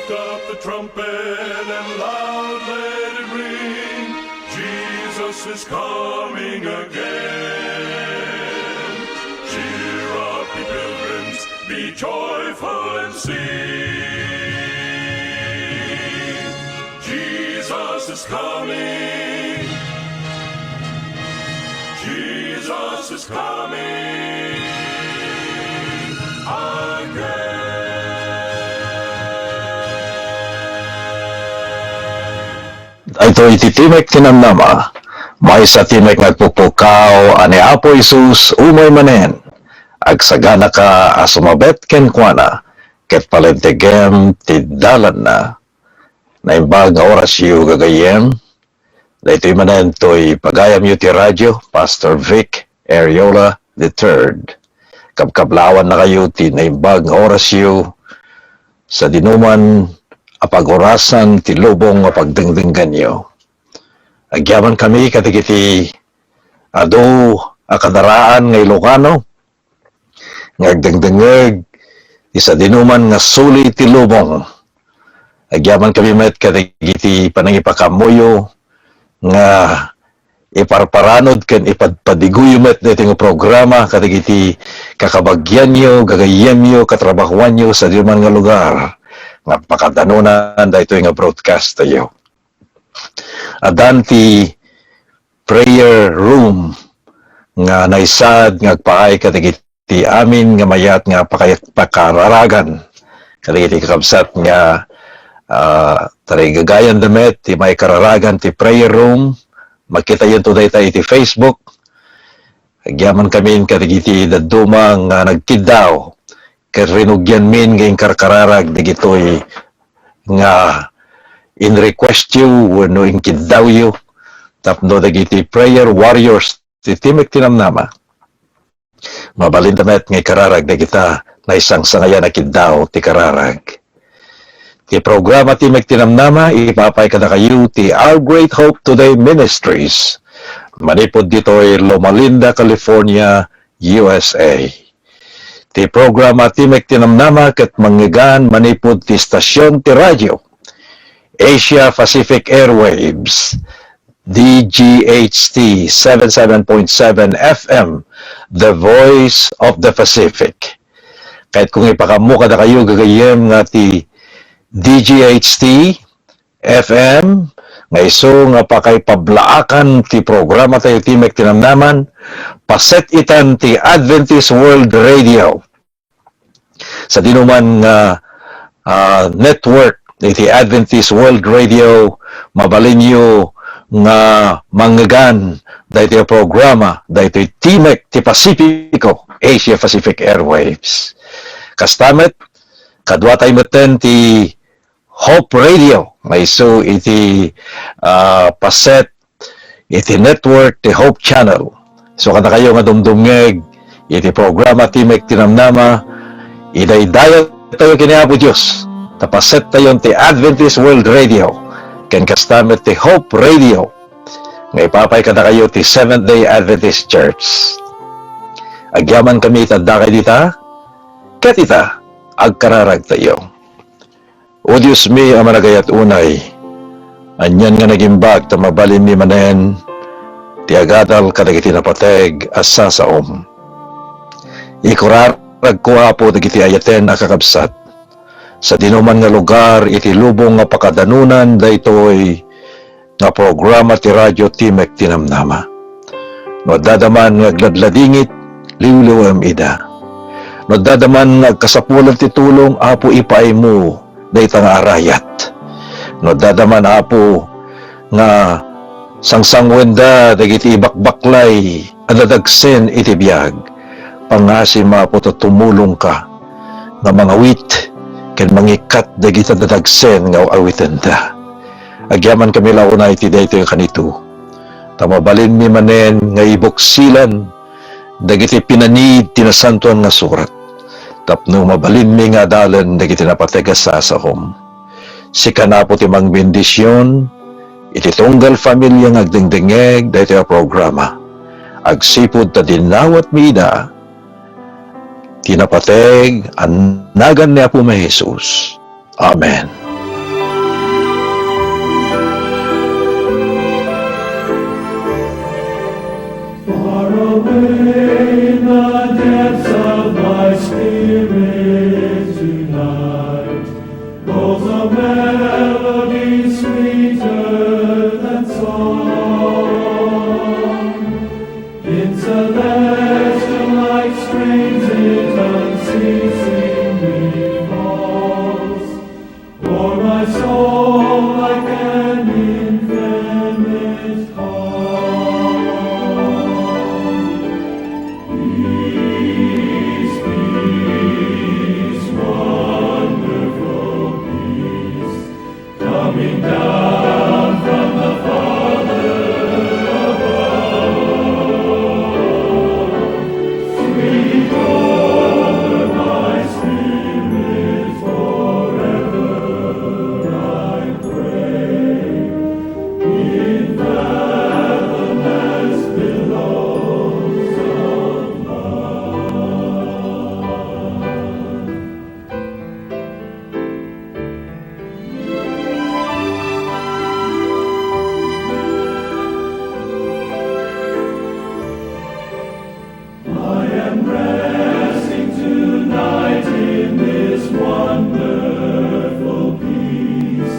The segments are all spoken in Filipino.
Lift up the trumpet and loud let it ring. Jesus is coming again. Cheer up, ye pilgrims, be joyful and sing. Jesus is coming. Jesus is coming again. Ito ititimek tinamnama, may sa timek nagpupukaw, ani Apo Isus umay manen, agsagana ka asumabet ken kuana, ket palentegem tidalan na imbag nga oras yu gagayem, daytoy manen to'y pagayam yu ti radyo, Pastor Vic Ariola III. Kabkablawan na kayo ti naimbag nga oras yu, sa dinuman apag-orasan ti lubong apagdingdinggan nyo. Agyaman kami katigiti ado akadaraan nga Ilocano, nga agdingdingeg isa dinuman nga suli ti lubong. Agyaman kami met katigiti panangipakamuyo nga iparparanod ken ipadpadiguyo met dito nga programa katigiti kakabagyan nyo, gagayem nyo, katrabahuan nyo sa dinuman nga lugar. Nga pakadanunan dahito nga broadcast tayo. Adan ti prayer room nga naisad nga agpaay katigiti amin nga mayat nga pakararagan katigiti kakabsat nga tarigagayan damet ti may kararagan ti prayer room. Makita yun to dayta iti Facebook. Agyaman kami katigiti daduma nga nagkidaw rinugyan min ngayong karkararag digitoy nga in request you no inkid daw you tapno dagiti prayer warriors ti timek tinamnama mabalindamet ngay kararag dagita na isang sangayan na kidaw ti kararag ti programa timek tinamnama ipapay kada kayo ti Our Great Hope Today Ministries manipod ditoy Loma Linda, California, USA. Ti programa timek tinamnama ket manggigan manipod ti stasyon ti radyo Asia Pacific Airwaves DGHT 77.7 FM, The Voice of the Pacific. Kahit kung ipakamuka na kayo gagayem nga ti DGHT FM nga iso nga pakay pablaakan ti programa tayo timek tinamnaman paset itan ti Adventist World Radio sa dinuman nga network iti Adventist World Radio mabalin nyo nga manggagan dahito yung programa dahito yung Timek ti Pacifico Asia Pacific Airwaves kastamet kadwa tayo maten ti Hope Radio may so iti paset iti network ti Hope Channel so kada kayo nga dumdumngeg iti programa Timek tinamnama idaydayo tayo kiniapo Diyos tapaset tayo ti Adventist World Radio ken kastamet ti Hope Radio nga ipapay kada kayo ti Seventh-day Adventist Church. Agyaman kami itanda kay dita ket ita agkararag tayo. O Diyos mi ang managayat unay anyan nga nagimbag ta mabalin mi manen ti agadal kadagiti napateg asa saom. Ikurarag ko apo dagiti ayaten akakabsat sa dinuman nga lugar iti lubong nga pakadanunan daytoy nga programa ti radyo Timek tinamnama. No dadaman nga agladladingit liwliwam ida. No dadaman nga agkasapulan ti tulong apo ipaay mo dayta nga arayat. No dadaman apo nga sangsangwenda dagiti ibakbaklay adadagsen iti biyag. Pangasim apo tumulong ka nga mga wit ken mangikat dagiti dadagsen nga awiten da. Agyaman kami launa iti dayto yung kanito. Tamabalin mi manen nga ibuksilan dagiti pinanid tinasantuan nga surat. Tapno mabalin mi nga dalan dagiti napategas sa asahom. Sika na po timang bendisyon iti tunggal familya nga agdingdingeg dayto yung programa. Agsipod ta dinawat mi ida tinapateg anagan ni Apo may Jesus. Amen. Resting tonight in this wonderful peace,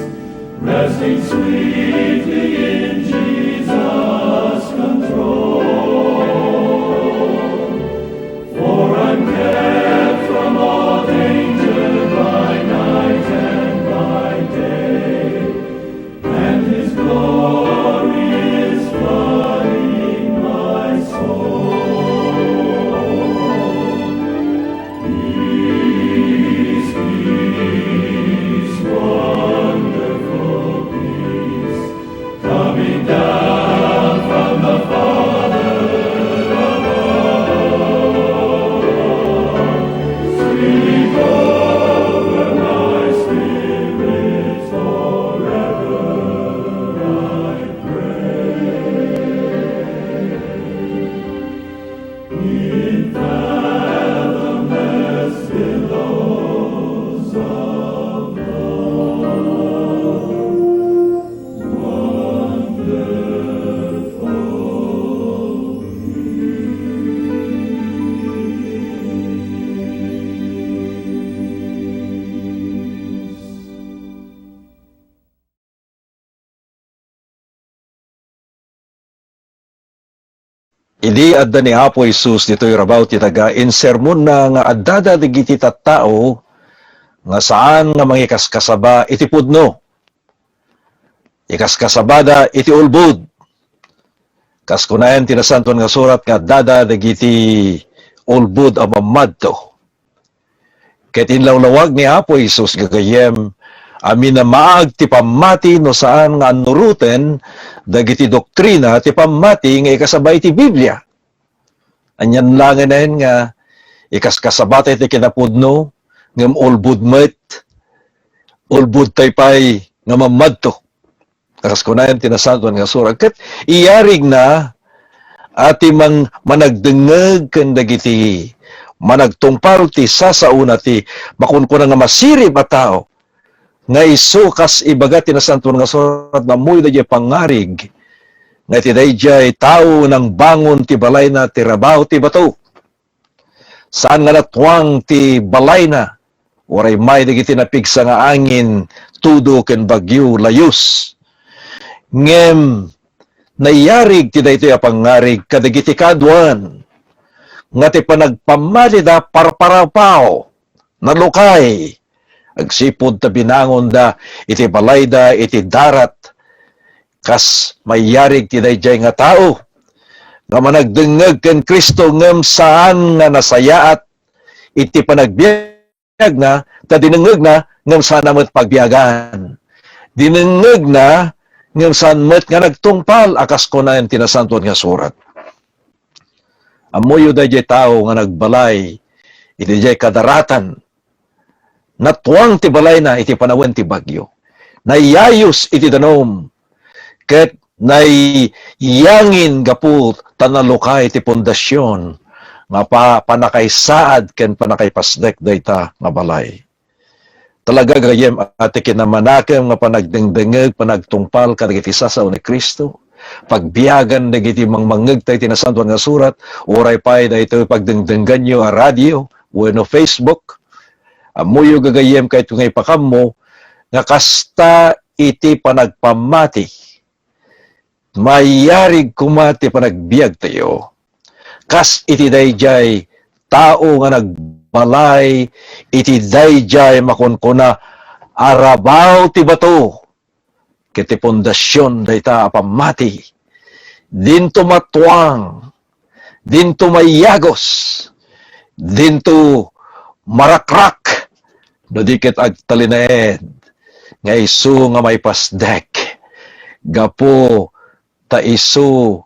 resting sweetly in Jesus' control. For I'm kept from all danger by night and by day, and His glory is flooding my soul. Peace, peace, wonderful peace, coming down from the Father above. Sweep over my spirit forever, I pray. In fathomless billows of Idi adda ni Apo Jesus dito'y rabaw ti taga in sermon na nga addada digiti tattao nga saan nga mangikaskasaba iti pudno. Ikaskasabada iti ulbud. Kas kunayan tinasanton nga surat nga addada digiti ulbud a mamadto. Ket inlawlawag ni Apo Jesus gagayem amin na maag ti pamati no saan nga anuruten dagiti doktrina ti pamati nga ikasabay ti Biblia. Anyan lang na nga ikaskasabate ti kinapudno ngem ulbud met ulbud taypay nga mamadto. Kas kunayan tinasanton nga surat ket iyarig na ati managdengeg ken dagiti managtungpal ti sasauna ti makunkuna nga masirib a tao nga isukas ibaga tinasanton nga surat na muy dayjay pangarig nga ti dayjay tao ng bangon ti balay na ti rabaw ti bato. Saan nga natwang ti balay na waray may dagiti napigsa nga angin tudo ken bagyo layus. Ngem nayarig ti daytoy a pangarig kadagiti kadwan nga ti panagpamali da parparapaw nalukay agsipod ta binangon da iti balay da iti darat kas mayarig ti dayjay nga tao nga managdengeg ken Kristo ngem saan nga nasayaat iti panagbiag na ta dinengeg na ngem saan na met pagbiagan dinengeg na ngem saan met nga nagtungpal akas kunayan tinasanton nga surat. Amoyo dayjay tao nga nagbalay iti dayjay kadaratan natuang ti balay na iti panawen ti bagyo. Nayayos iti danom. Ket nayangin gapu tanalukay ti pundasyon nga panakaysaad ken panakaypasdek dayta nga balay. Talaga gayem ati kinamanakem nga panagdengdengeg panagtungpal kadagiti sasaw ni Kristo. Pagbiyagan dagiti mangmangeg tay tinasanton nga surat, oray pay daytoy pagdengdenggan nyo a radio wenno Facebook. Amuyo gagayem kahit ngay pakam mo, nga kasta iti panagpamati. Mayarig kumati panagbiag tayo. Kas iti dayjay tao nga nagbalay, iti dayjay makunkuna arabaw ti bato. Kiti pundasyon dayta apamati. Dinto matuang, dinto mayagos, dinto marakrak, no dikit agtalinaed, nga isu nga may pasdek, gapo ta isu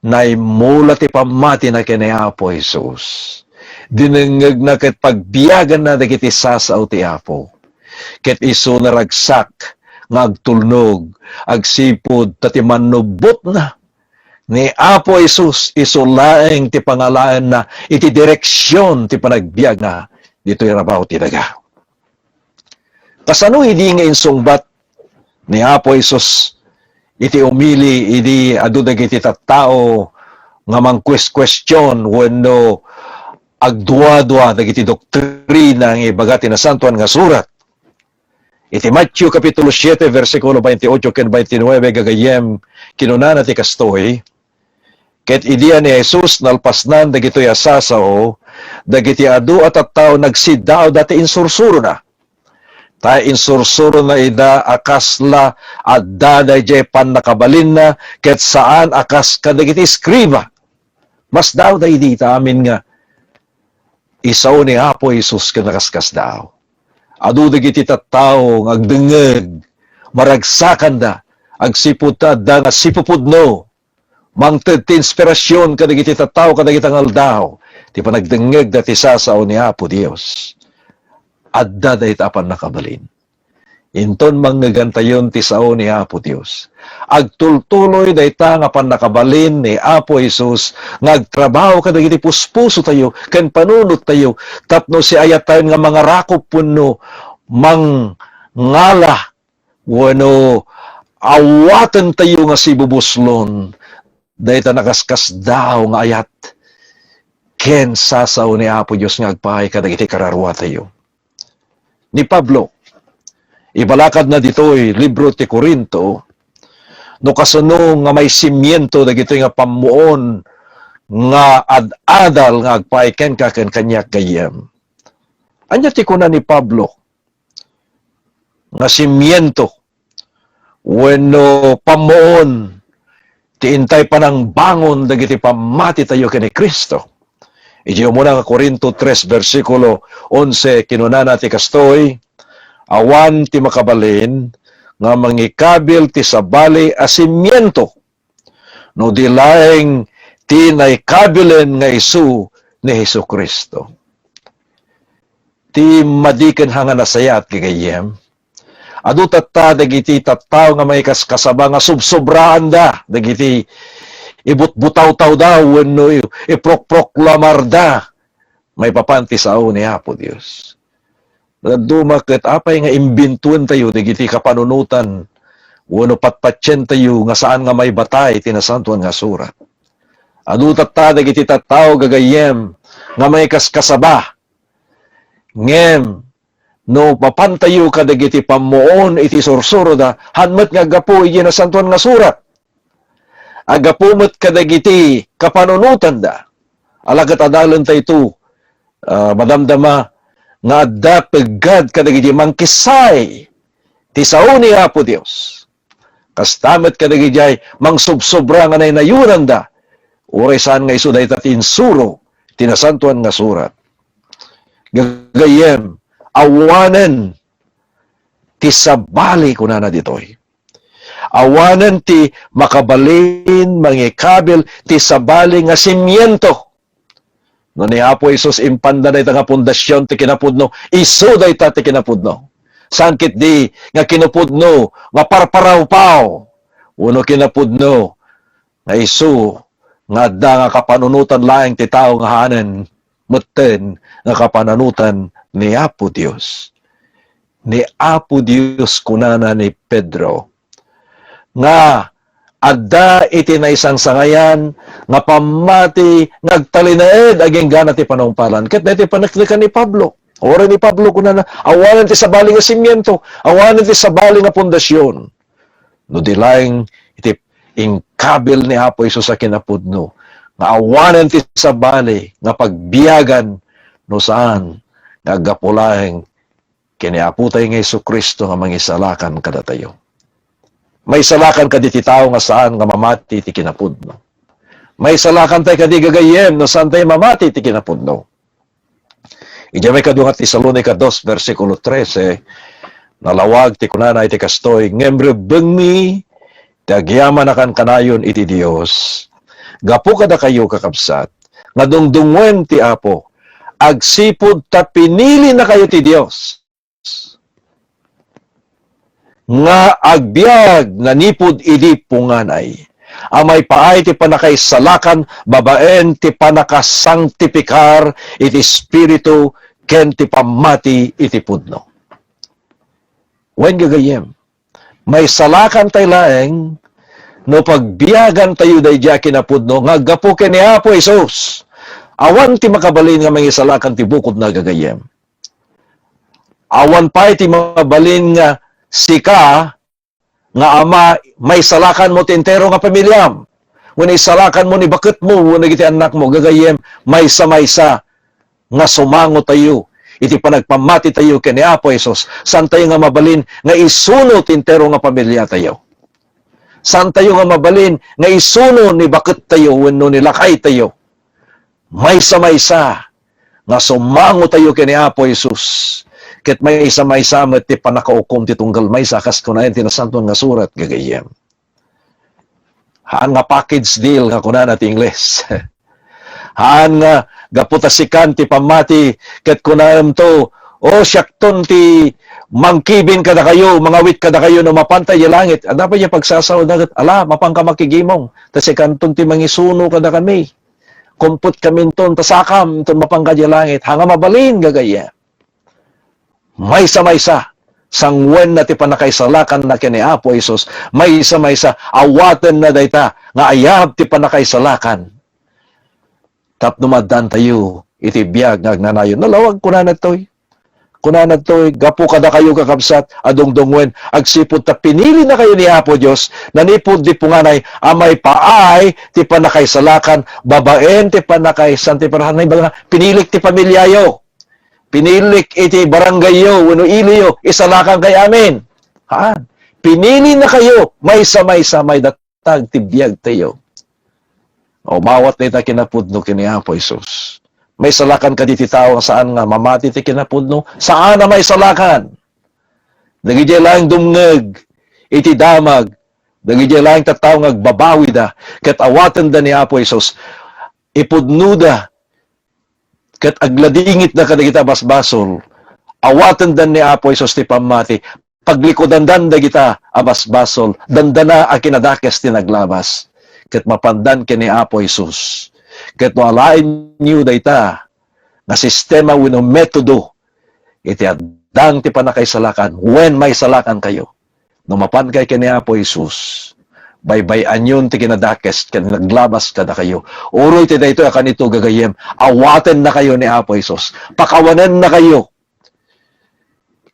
na imula ti pamati na kini Apo Jesus. Dinengeg na ket pagbiyagan na dagiti sasaw ti Apo. Ket isu naragsak, nga agtulnog, agsipod, tati manubot na, ni Apo Jesus isulaeng ti pangalaan na iti direksyon ti panagbiag na dito irabaw ti daga. Kasano hindi nga insungbat ni Apo Jesus iti umili iti adu dagiti tattao nga mangquest-question wenno agdua-dua dagiti doktrina nga ibaga tinasantuan nga surat. Iti Matthew Kapitulo 7, versikulo 28 ken 29, gagayem, kinunana ti kastoy, ket idiya ni Jesus nalpasnan dagitoy asasao, dagiti adu at tattao nagsidao dati insursuro na. Ta insursuro na ida akasla adda dayjay pan nakabalin na ket saan akas kadagiti skriba. Mas daw day dita amin nga isaw ni Apo Jesus ken nakaskas daw. Adu dagiti tattao agdengeg maragsakan da agsipud ta da nga sipupudno mangted ti inspirasyon kadagiti tattao kadagiti aldaw ti panagdengeg dati sasaw ni Apo Dios. Adda dayta apan nakabalin. Inton manggagantayon ti sao ni Apo Dios. Agtultuloy dayta nga pan nakabalin ni Apo Jesus ngagtrabaho kadagiti puspuso tayo ken panunot tayo tapno si ayat tayo nga mga rakop punno ngala wano awaten tayo nga sibubuslon dayta nakaskas daw nga ayat ken sasaw ni Apo Dios nga agpahay kadagiti kararwa tayo. Ni Pablo, ibalakad na ditoy libro ti Corinto, no kasano nga may simiento dagito nga pamuon nga ad-adal nga agpaiken ka ken kanyak gayem. Anya ti kuna ni Pablo nga simiento wenno pamuon ti intay panang bangon dagiti pamati tayo ken ni Kristo. Idiyo muna nga Corinto 3, versikulo 11, kinunana ti kastoy, awan ti makabalin, nga mangikabil ti sabali asimiento, no dilaeng ti naikabilen nga isu ni Hesu Kristo. Ti madiken hanga nasayat kagayem, adu tatta dagiti tattaw nga may kaskasaba nga subsobraan da, dagiti ibut-butaw-taw daw, wenno iprok-proklamar da, may papanti sao ni Apo Dios. Dumakit apay nga imbintuan tayo, digiti kapanunutan, wenno patpatyen tayo, nga saan nga may batay, tinasantuan nga surat. Adu tatta, digiti tattao gagayem, nga may kaskasaba, ngem, no papantayo ka digiti pamuon, iti sursuro da, hanmat nga gapo, iti nasantuan nga surat. Agapumot kadagiti kapanunutan da. Alagat adalan ta ito, madamdama nga adda pegad kadagiti mangkisay ti sao ni Apo Dios. Kastamet kadagiti mangsubsobra nga nayunan da. Uray saan nga iso da ita tinsuro, tinasantuan nga surat. Gagayem, awanen ti sabali kunana ditoy. Awanan ti makabalin, mangikabil, ti sabali nga simiento. No ni Apo Isus impanda na ita nga pundasyon ti kinapudno, iso da ita ti kinapudno. Sangkit di nga kinapudno, nga parparaw-paw. Uno kinapudno, nga iso, nga da nga kapanunutan laing ti tao nga hanen, muten nga kapananutan ni Apo Dios. Ni Apo Dios kunana ni Pedro, nga adda iti na isang sangayan nga pamati nagtalinaed aging gana ti panungpalan. Ket dati panaklikan ni Pablo. Ora ni Pablo kunana awanan ti sabali nga simiento, awanan ti sabali nga pundasyon. No dilaeng iti ingkabil ni Apo Isus sa kinapudno, nga awanan ti sabali nga pagbiyagan no saan nga agapulaeng kiniaputay nga Jesucristo nga mangisalakan kada tayo. May salakan ka di ti tao nga saan nga mamati ti kinapudno. May salakan tayo ka di gagayem no saan tayo mamati ti kinapudno. Ija may kadungat ti Salonica 2, versikulo 13, nalawag ti kunana iti kastoy, ngemre bengmi, ti agyaman akan kanayon iti Dios, gapu kada kayo kakabsat, nga dungdungwen ti Apo, agsipud ta pinili na kayo ti Dios, nga agbiag nanipod idi punganay. Amay paay ti panakaisalakan, babaen ti panakasangtipikar, iti spiritu, ken ti pamati iti pudno. Wen gagayem, may salakan tayo laeng, no pagbiagan tayo day diya kinapudno, nga gapo ken ni Apo Isus, Awan ti makabalin nga may isalakan ti bukod na gagayem. Awan pa ti mabalin nga sika nga ama may salakan mo ti entero nga pamilyam. When isalakan mo ni bakit mo, when iti anak mo, gagayem, maysa-maysa nga sumango tayo. Iti panagpamati tayo kini Apo Isos. San tayo nga mabalin nga isuno ti entero nga pamilya tayo. San tayo nga mabalin nga isuno ni bakit tayo when no nilakay tayo. Maysa-maysa nga sumango tayo kini Apo Isos. Ket may isa-maysa met ti panakaukom ti tunggal maysa kas kunayan ti nasantuan nga surat gagayem. Haan nga package deal nga kunan at Ingles. Haan nga gaputasikan ti pamati ket kunan to syakton ti mangkibin kada kayo, mangawit kada kayo no mapantay yung langit. Dapat yung pagsasaw dagat, mapangka makigimong. Tas ikanton ti mangisuno kada kami. Kumput kami ton tasakam ton mapangka yung langit. Hanga mabalin gagaya. Maysa-maysa. Sangwen na ti panakaisalakan na kini Apo Isos, may isa-maysa awaten na dayta nga ayab ti panakaisalakan. Tap dumadan tayo iti biyag nagnanayon. Nalawag kunanad to'y. Kunanad to'y gapu kada kayo kakabsat adungdungwen agsipod ta pinili na kayo ni Apo Dios nanipod di punganay amay paay ti panakaisalakan babaen ti panakaisan ti parahanay baga pinilik ti pamilyayo. Pinilik iti barangay yo, wano iliyo, isalakan kay amin. Pinili na kayo, maysa-maysa, may datag, tibiyag tayo. O bawat na ita kinapudno kini Apo Isus. May salakan ka diti tao, saan nga mamati ti kinapudno? Saan na may salakan? Nagidya lang dumngeg, iti damag, nagidya lang tataw ngagbabawi da, ket awatan da ni Apo Isus, ipudnuda, ket agladingit na kada basbasol, awatan dan ni Apo Isos ti pamati, paglikodan dan da kita abasbasol, dandana a kinadakes ti naglabas, ket mapandan kini Apo Isos, ket walain niyo dayta, nga sistema wino metodo, iti adang ti panakaisalakan, when may salakan kayo, numapan kay kini Apo Isos, baybayan yun ti kinadakes, naglabas kada kayo. Uroy ti dayto akan ito gagayem. Awaten na kayo ni Apo Isos. Pakawanan na kayo.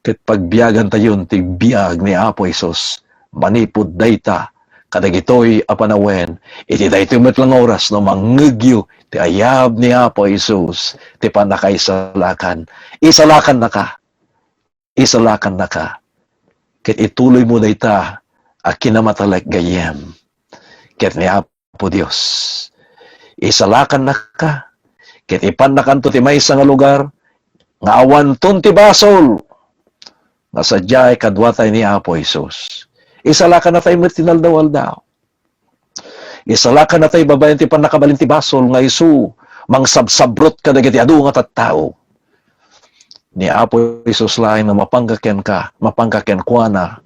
Ket pagbiyagan tayon ti biyag ni Apo Isos. Manipod dayta. Kadagitoy apanawen. Iti dayto met lang oras no mangegyo ti ayab ni Apo Isos. Ti panakaisalakan. Isalakan na ka. Isalakan na ka. Ket ituloy mo dayta akinamatalek gayem. Ket ni Apo Dios. Isalakan na ka. Ket ipan na kanto ti maysa nga lugar. Nga awan ton ti basol. Nga sadyay kadwatay ni Apo Isus. Isalakan na tayo met tinaldaw-aldaw. Isalakan na tayo babayan ti panakabalin ti basol. Nga isu. Mangsabsabrot ka dagiti adu nga tattao. Ni Apo Isus lain na mapangkaken ka. Mapangkaken kwa na.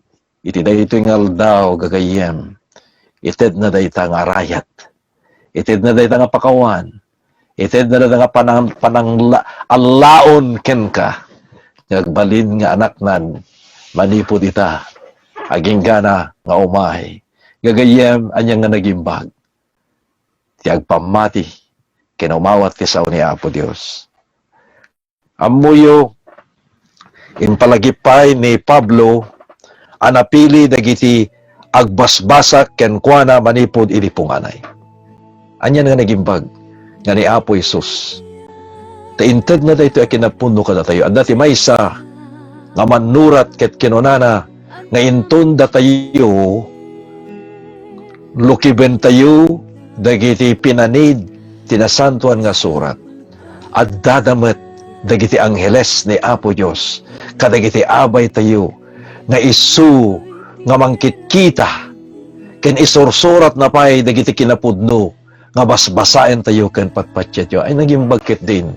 Iti dayto ngal daw gagayem. Ited na dayta nga rayat. Ited na dayta nga pakawan. Ited na dayta nga pananglaon ken ka. Nagbalin nga anak nan. Manipod ita. Aging gana nga umay. Gagayem anyang nga nagimbag. Tiyag pamati. Kinumawat kisaw ni Apo Dios. Amuyo. Impalagipay ni Pablo. Anapili dagiti agbasbasak ken kuana manipod iti punganay. Anyan nga nagimbag nga ni Apo Isus. Tainted na dayto kinapuno kada tayo. Anda ti maysa nga manurat ket kinunana nga inton da tayo lukiben tayo dagiti pinanid tinasantuan nga surat. At dadamet dagiti angheles ni Apo Dios kadagiti abay tayo nga isu nga mangkitkita ken isursurat na pay dagiti kinapudno nga basbasaen tayo ken patpatyat yo ay naging bagkit din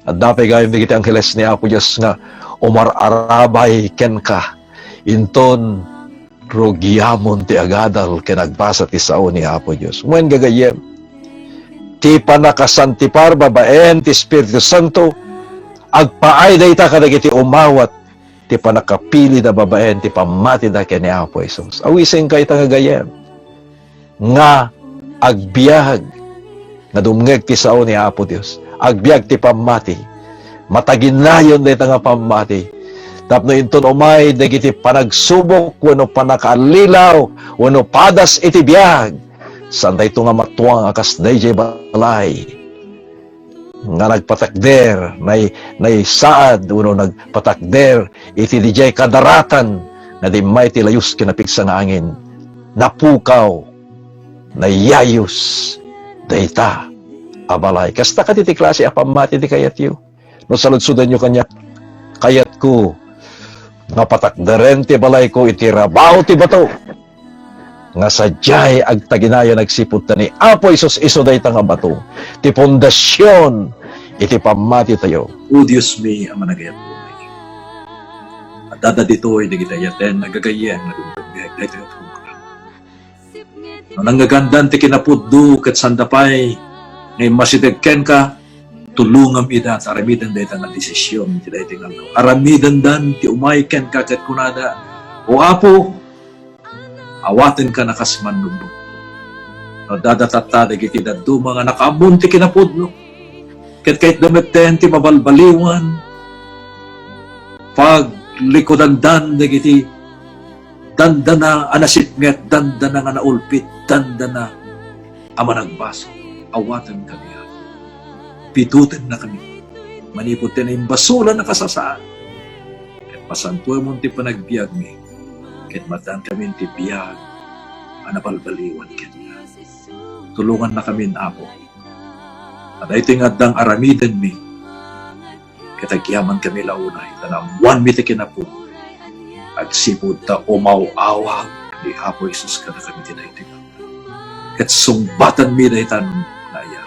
at dapay gayem dagiti angheles ni Apo Dios nga umararabay ken ka inton rogyamon ti agadal ken nagbasa ti sao ni Apo Dios wen gagayem ti panakasantipar babaen ti Espiritu Santo agpaay dayta kadagiti umawat ti panakapili da babaen, ti pamati da kani Apo Isus. Awising kay tangagayem. Nga agbiag, nga dumngeg ti sao ni Apo Dios. Agbyag ti pamati. Mataginayon da nga pamati. Tapno inton umay dagiti panagsubok wenno panakalilaw wenno padas iti biag. Sanday ito nga matuang akas DJ balay. Nga nagpatakder, nay saad, uno nagpatakder, iti DJ kadaratan, na di may tilayos kinapigsa nga angin. Napukaw, nayayos, dayta, abalay. Kasta ka ti klase apamati di kayat yu. No saludsudan nyo kanya, kayat ko, nga patakderen ti balay ko, iti rabaw ti bato. Nga sadyay agtaginayo nagsipot ta ni Apo Isus iso dayta nga bato. Ti pundasyon iti pamati tayo. O Diyos mi, ang managayat po may. At dada dito ay nagitayaten, nagagayang, nagugagayag, dahito yung program. No, nanggagandan ti kinapuddo, kat sandapay, ngay masidagken ka, tulungam ida, at aramidan dahito nga desisyon, ti dahito nga aramidan dan, ti umayken ka, kat kunada, o Apo, awaten ka nakasman lubog. No, dadatata, dagiti daddo, mga nakabunti kinapudno, kahit dameten ti mabalbaliwan, pag likodan dan, nagiti, dandana anasipnget, dandana nga naulpit, dandana amanagbaso, awatan kami. Pitutin na kami. Maniputin na yung basura na kasasaan. Kahit masantuwa mo ti panagbiag mi, kahit mataan kami ti biyag, anabalbaliwan kanya. Tulungan na kami, Apo. At ay tingadang aramidan mi, katagyaman kami launay, tanamuan mi ti kinapo, agsipod ta umaw-awag, ni Apo Isus kada kami tinaytingan. Kat sumbatan mi na itanong naya,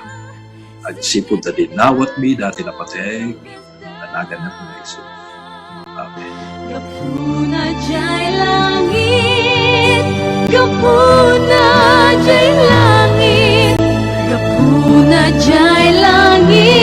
agsipod ta dinawat mi dati napateg, nanagan na kong Isus. Amen. Kapuna jay langit, kapuna jay langit, kapuna jay langit.